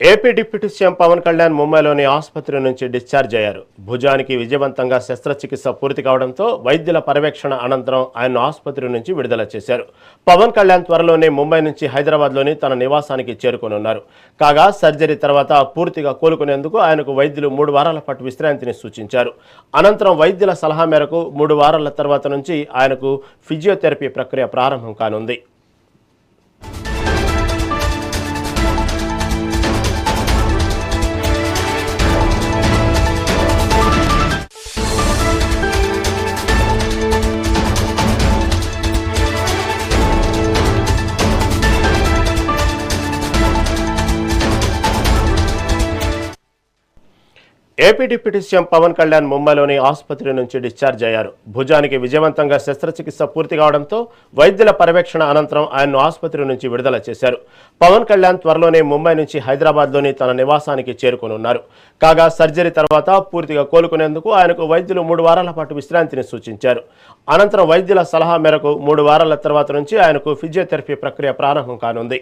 AP deputy CM Pawan Kalyan ముంబైలోని ఆసుపత్రి నుంచి డిశ్చార్జ్ అయ్యారు. భుజానికి విజయవంతంగా శస్త్రచికిత్స పూర్తి కావడంతో వైద్యుల పర్యవేక్షణ అనంతరం ఆయన్ను ఆసుపత్రి నుంచి విడుదల చేశారు. పవన్ కళ్యాణ్ త్వరలోనే ముంబై నుంచి హైదరాబాద్లోని తన నివాసానికి చేరుకోనున్నారు. కాగా సర్జరీ తర్వాత పూర్తిగా కోలుకునేందుకు ఆయనకు వైద్యులు 3 వారాల పాటు విశ్రాంతిని సూచించారు. అనంతరం వైద్యుల సలహా మేరకు 3 వారాల తర్వాత నుంచి ఆయనకు ఫిజియోథెరపీ ప్రక్రియ ప్రారంభం కానుంది. AP deputy CM Pawan Kalyan ముంబైలోని ఆసుపత్రి నుంచి డిశ్చార్జ్ అయ్యారు. భుజానికి విజయవంతంగా శస్త్రచికిత్స పూర్తి కావడంతో వైద్యుల పర్యవేక్షణ అనంతరం ఆయన్ను ఆసుపత్రి నుంచి విడుదల చేశారు. పవన్ కళ్యాణ్ త్వరలోనే ముంబై నుంచి హైదరాబాద్లోని తన నివాసానికి చేరుకోనున్నారు. కాగా సర్జరీ తర్వాత పూర్తిగా కోలుకునేందుకు ఆయనకు వైద్యులు 3 వారాల పాటు విశ్రాంతిని సూచించారు. అనంతరం వైద్యుల సలహా మేరకు 3 వారాల తర్వాత నుంచి ఆయనకు ఫిజియోథెరపీ ప్రక్రియ ప్రారంభం కానుంది.